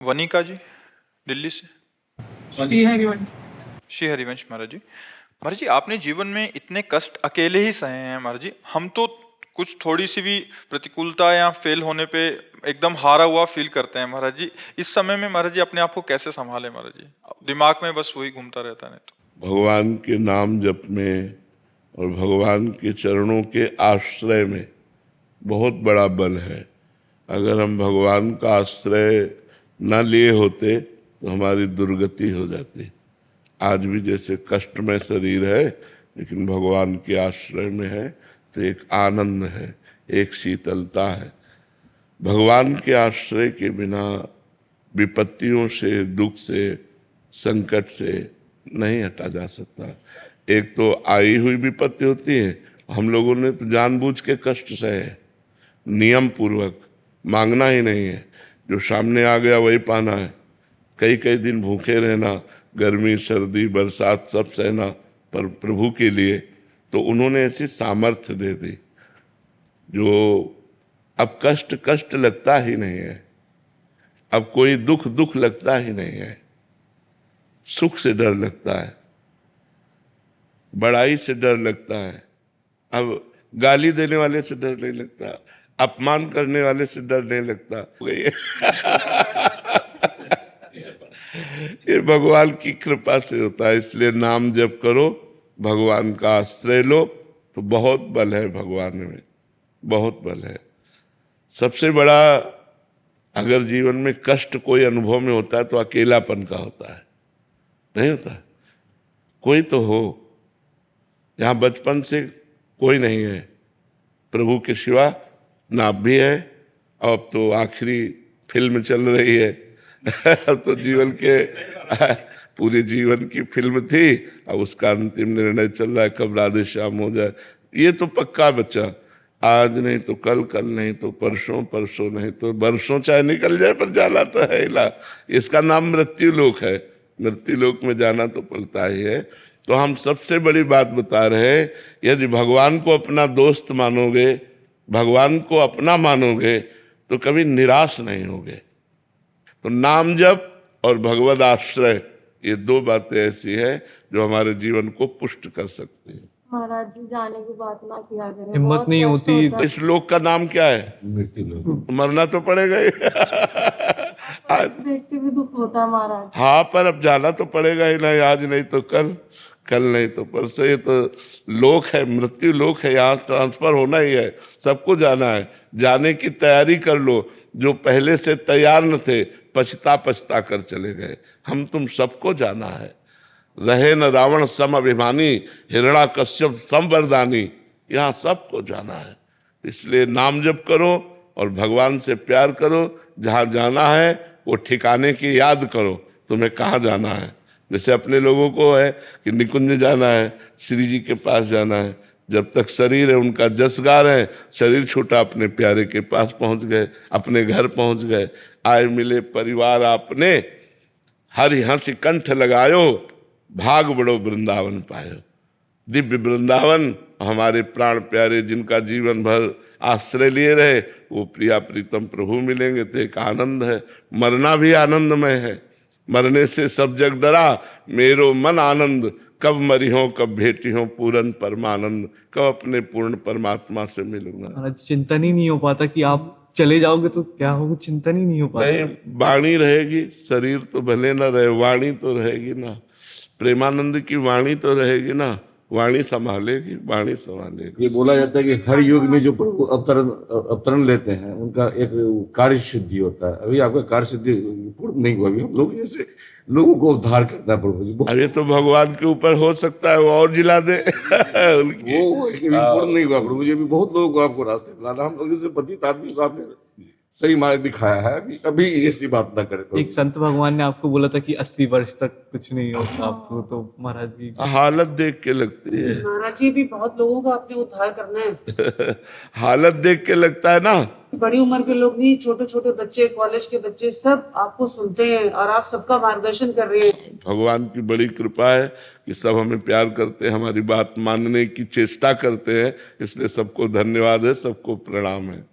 वनिका जी, दिल्ली से। श्री हरिवंश। श्री हरिवंश महाराज जी। महाराज जी, आपने जीवन में इतने कष्ट अकेले ही सहे हैं महाराज जी। हम तो कुछ थोड़ी सी भी प्रतिकूलता या फेल होने पे एकदम हारा हुआ फील करते हैं महाराज जी। इस समय में महाराज जी अपने आप को कैसे संभाले महाराज जी? दिमाग में बस वही घूमता रहता है। नहीं तो भगवान के नाम जप में और भगवान के चरणों के आश्रय में बहुत बड़ा बल है। अगर हम भगवान का आश्रय न लिए होते तो हमारी दुर्गति हो जाती। आज भी जैसे कष्टमय शरीर है, लेकिन भगवान के आश्रय में है तो एक आनंद है, एक शीतलता है। भगवान के आश्रय के बिना विपत्तियों से, दुख से, संकट से नहीं हटा जा सकता। एक तो आई हुई विपत्ति होती है, हम लोगों ने तो जानबूझ के कष्ट सहे, नियम पूर्वक, मांगना ही नहीं है, जो सामने आ गया वही पाना है। कई कई दिन भूखे रहना, गर्मी सर्दी बरसात सब सहना, पर प्रभु के लिए तो उन्होंने ऐसी सामर्थ्य दे दी जो अब कष्ट कष्ट लगता ही नहीं है, अब कोई दुख दुख लगता ही नहीं है। सुख से डर लगता है, बड़ाई से डर लगता है, अब गाली देने वाले से डर नहीं लगता, अपमान करने वाले से डर नहीं लगता। ये भगवान की कृपा से होता है। इसलिए नाम जप करो, भगवान का आश्रय लो, तो बहुत बल है भगवान में, बहुत बल है। सबसे बड़ा अगर जीवन में कष्ट कोई अनुभव में होता है तो अकेलापन का होता है, नहीं होता? कोई तो हो, यहाँ बचपन से कोई नहीं है, प्रभु के सिवा ना आप भी है। अब तो आखिरी फिल्म चल रही है तो जीवन के पूरे जीवन की फिल्म थी, अब उसका अंतिम निर्णय चल रहा है कब राधे श्याम हो जाए। ये तो पक्का बच्चा, आज नहीं तो कल, कल नहीं तो परसों, परसों नहीं तो बरसों चाहे निकल जाए, पर जाना तो है ही। इसका नाम मृत्यु लोक है, मृत्यु लोक में जाना तो पड़ता ही है। तो हम सबसे बड़ी बात बता रहे हैं, यदि भगवान को अपना दोस्त मानोगे, भगवान को अपना मानोगे, तो कभी निराश नहीं होगे। तो नाम जप और भगवद आश्रय, ये दो बातें ऐसी हैं जो हमारे जीवन को पुष्ट कर सकती हैं। महाराज जी जाने की बात ना किया करें, हिम्मत बहुत नहीं कष्ट होती। होता है। इस लोक का नाम क्या है? मरना तो पड़ेगा ही। देख के भी दुख होता है महाराज। हाँ, पर अब जाना तो पड़ेगा ही ना, आज नहीं तो कल, कल नहीं तो परसों। ये तो लोक है, मृत्यु लोक है, यहाँ ट्रांसफर होना ही है, सबको जाना है। जाने की तैयारी कर लो। जो पहले से तैयार न थे, पछता पछता कर चले गए। हम तुम सबको जाना है। रहे न रावण सम अभिमानी, हिरण्याकश्यप सम वरदानी, यहाँ सबको जाना है। इसलिए नाम जप करो और भगवान से प्यार करो। जहाँ जाना है वो ठिकाने की याद करो, तुम्हें कहाँ जाना है। जैसे अपने लोगों को है कि निकुंज जाना है, श्री जी के पास जाना है। जब तक शरीर है उनका जस गा रहे हैं, शरीर छूटा अपने प्यारे के पास पहुंच गए, अपने घर पहुंच गए। आए मिले परिवार आपने, हरि हंसी कंठ लगायो, भाग बड़ो वृंदावन पायो। दिव्य वृंदावन, हमारे प्राण प्यारे जिनका जीवन भर आश्रय लिए रहे, वो प्रिया प्रीतम प्रभु मिलेंगे तो एक आनंद है। मरना भी आनंदमय है, मरने से सब जग डरा, मेरो मन आनंद, कब मरी हो कब भेटी हो पूर्ण परमानंद, कब अपने पूर्ण परमात्मा से मिलूंगा। महाराज चिंतन ही नहीं हो पाता कि आप चले जाओगे तो क्या होगा, चिंतन ही नहीं हो पाता। नहीं, वाणी रहेगी, शरीर तो भले ना रहे, वाणी तो रहेगी ना। प्रेमानंद की वाणी तो रहेगी ना, वाणी संभालेगी, वाणी संभालेगी। ये बोला जाता है कि हर युग में जो प्रभु अवतरण लेते हैं उनका एक कार्य सिद्धि होता है। अभी आपका कार्य सिद्धि पूर्ण नहीं हुआ, अभी हम लोग जैसे लोगों को उद्धार करता है प्रभु जी। अरे तो भगवान के ऊपर हो सकता है वो और जिला दे। उनकी वो पूर्ण नहीं हुआ प्रभु जी। अभी बहुत लोगों को आपको रास्ते दिलाना, हम लोग जैसे पतित आदमी को आपने सही मार्ग दिखाया है। अभी कभी ऐसी बात ना करें। एक संत भगवान ने आपको बोला था कि 80 वर्ष तक कुछ नहीं होगा आपको, तो महाराज जी हालत देख के लगती है। महाराज जी भी बहुत लोगों का अपने उद्धार करना है। हालत देख के लगता है ना। बड़ी उम्र के लोग नहीं, छोटे छोटे बच्चे, कॉलेज के बच्चे, सब आपको सुनते हैं और आप सबका मार्गदर्शन कर रहे हैं। भगवान की बड़ी कृपा है कि सब हमें प्यार करते हैं, हमारी बात मानने की चेष्टा करते हैं। इसलिए सबको धन्यवाद है, सबको प्रणाम है।